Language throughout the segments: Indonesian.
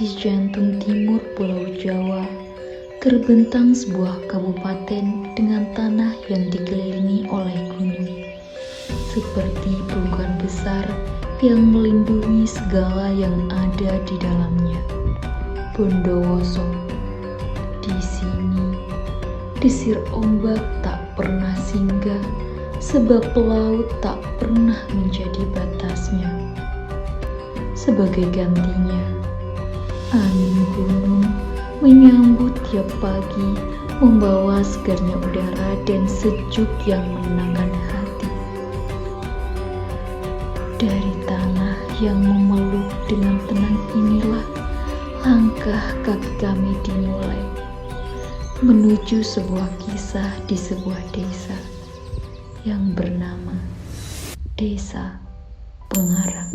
Di jantung timur Pulau Jawa, terbentang sebuah kabupaten dengan tanah yang dikelilingi oleh gunung, seperti pelukan besar yang melindungi segala yang ada di dalamnya. Bondowoso. Di sini, desir ombak tak pernah singgah, sebab laut tak pernah menjadi batasnya. Sebagai gantinya, angin gunung menyambut tiap pagi, membawa segarnya udara dan sejuk yang menenangkan hati. Dari tanah yang memeluk dengan tenang inilah langkah kaki kami dimulai, menuju sebuah kisah di sebuah desa yang bernama Desa Pengarang.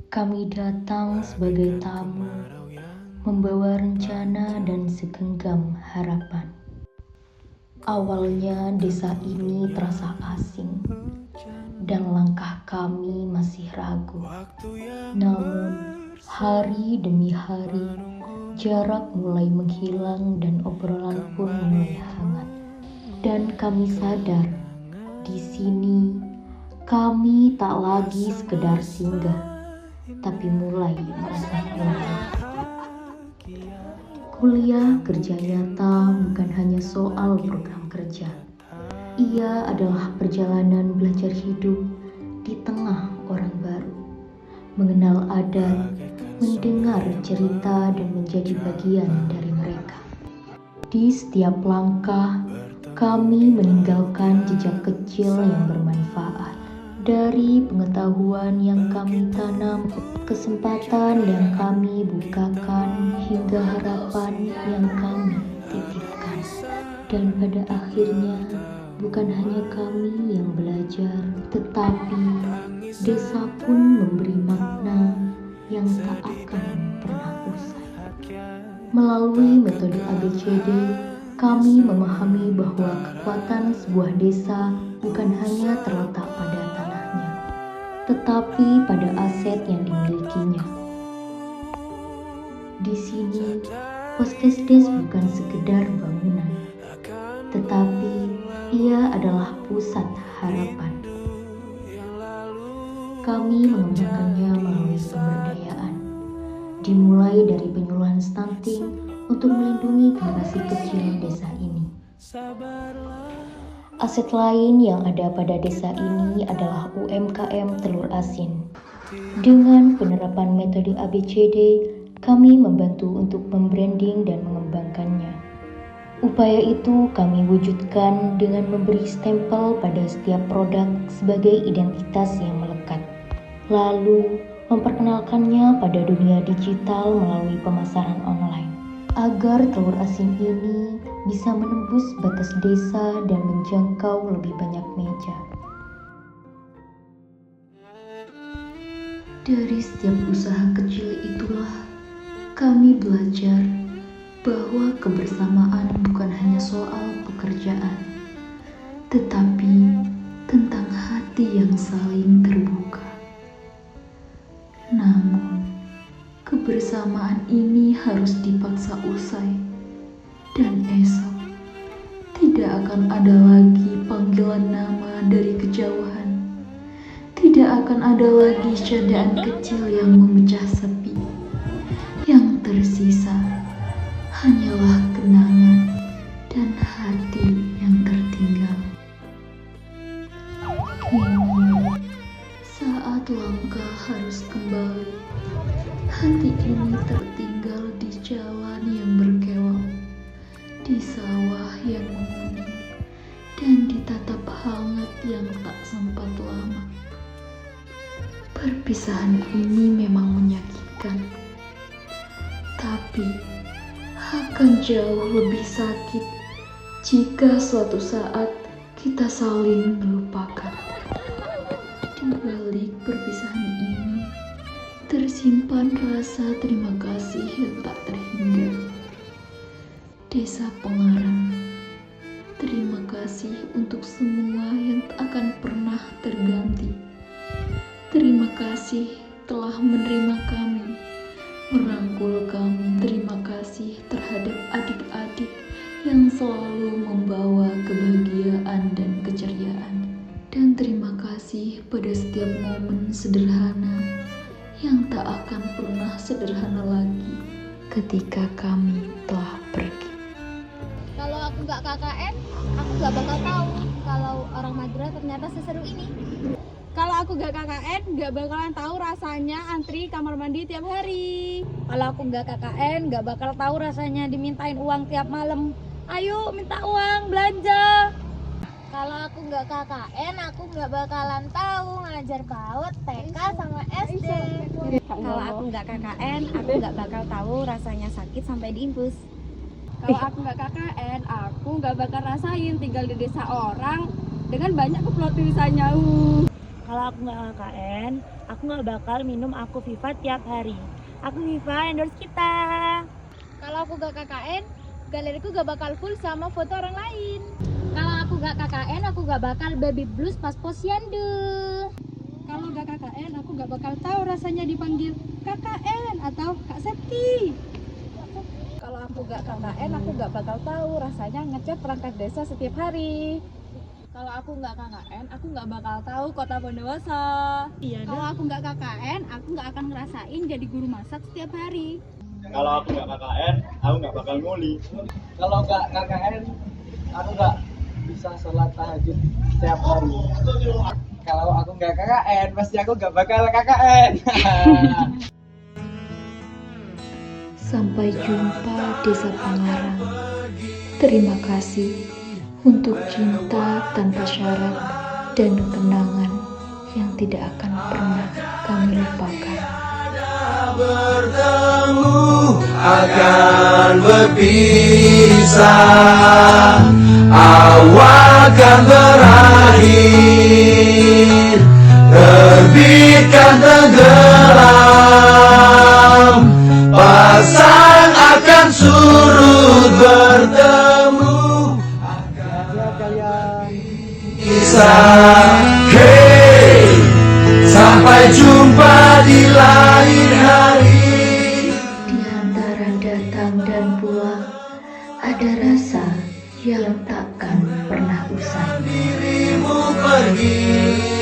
Kami datang sebagai tamu, membawa rencana dan segenggam harapan. Awalnya desa ini terasa asing, dan langkah kami masih ragu. Namun, hari demi hari, jarak mulai menghilang dan obrolan pun mulai hangat. Dan kami sadar, di sini kami tak lagi sekedar singgah, tapi mulai merasa keluarga. Kuliah kerja nyata bukan hanya soal program kerja. Ia adalah perjalanan belajar hidup di tengah orang baru, mengenal adat, mendengar cerita dan menjadi bagian dari mereka. Di setiap langkah, kami meninggalkan jejak kecil yang bermanfaat. Dari pengetahuan yang kami tanam, kesempatan yang kami bukakan, hingga harapan yang kami titipkan. Dan pada akhirnya, bukan hanya kami yang belajar, tetapi desa pun memberi makna yang tak akan pernah usai. Melalui metode ABCD, kami memahami bahwa kekuatan sebuah desa bukan hanya terletak pada tanahnya, tetapi pada aset yang dimilikinya. Di sini, Puskesdes bukan sekedar bangunan, tetapi ia adalah pusat harapan. Kami mengembangkannya melalui pemberdayaan, dimulai dari penyuluhan stunting untuk melindungi generasi kecil desa ini. Aset lain yang ada pada desa ini adalah UMKM telur asin. Dengan penerapan metode ABCD, kami membantu untuk membranding dan mengembangkannya. Upaya itu kami wujudkan dengan memberi stempel pada setiap produk sebagai identitas yang melekat. Lalu, memperkenalkannya pada dunia digital melalui pemasaran online, agar telur asin ini bisa menembus batas desa dan menjangkau lebih banyak meja. Dari setiap usaha kecil itulah kami belajar bahwa kebersamaan bukan hanya soal pekerjaan, tetapi tentang hati yang saling terbuka. Namun, kebersamaan ini harus dipaksa usai, dan esok tidak akan ada lagi panggilan nama dari kejauhan. Tidak akan ada lagi candaan kecil yang memecah sepi. Yang tersisa hanyalah kenangan dan hati yang tertinggal. Kini, saat langkah harus kembali, hati ini tertinggal di jalan yang berkelok, di sawah yang menguning, dan di tatap hangat yang tak sempat lama. Perpisahan ini memang menyakitkan, tapi akan jauh lebih sakit jika suatu saat kita saling melupakan. Di balik perpisahan ini tersimpan rasa terima kasih yang tak terhingga. Desa Pengarang, terima kasih. kasih untuk semua yang tak akan pernah terganti. Terima kasih telah menerima kami, merangkul kami. Terima kasih terhadap adik-adik yang selalu membawa kebahagiaan dan keceriaan. Dan terima kasih pada setiap momen sederhana yang tak akan pernah sederhana lagi ketika kami telah pergi. Kalau aku nggak KKN, aku nggak bakal tahu kalau orang Madura ternyata seseru ini. Kalau aku nggak KKN, nggak bakalan tahu rasanya antri kamar mandi tiap hari. Kalau aku nggak KKN, nggak bakal tahu rasanya dimintain uang tiap malam. Ayo minta uang belanja. Kalau aku nggak KKN, aku nggak bakalan tahu ngajar PAUD, TK sama SD. Kalau aku nggak KKN, aku nggak bakal tahu rasanya sakit sampai diinfus. Kalau aku nggak KKN, aku nggak bakal rasain tinggal di desa orang dengan banyak keplot tulisannya. Kalau aku nggak KKN, aku nggak bakal minum Aku Viva tiap hari. Aku Viva endorse kita. Kalau aku nggak KKN, galeriku nggak bakal full sama foto orang lain. Kalau aku nggak KKN, aku nggak bakal baby blues pas posyandu. Kalau nggak KKN, aku nggak bakal tahu rasanya dipanggil KKN atau Kak Septi. Kalau aku nggak KKN, aku nggak bakal tahu rasanya ngecat perangkat desa setiap hari. Kalau aku nggak KKN, aku nggak bakal tahu kota Bondowoso. Iya Kalau aku nggak KKN, aku nggak akan ngerasain jadi guru masak setiap hari. Kalau aku nggak KKN, aku nggak bakal nguli. Kalau nggak KKN, aku nggak bisa sholat tahajud setiap hari. Kalau aku nggak KKN, pasti aku nggak bakal KKN. Sampai jumpa Desa Pangarang. Terima kasih untuk cinta tanpa syarat dan kenangan yang tidak akan pernah kami lupakan. Bertemu akan berpisah, awal kan berakhir, terbitkan tenggelam, pasang akan surut bertemu akan kisah. Hey, sampai jumpa di lain hari. Di antara datang dan pulang, ada rasa yang takkan pernah usai. Dirimu pergi.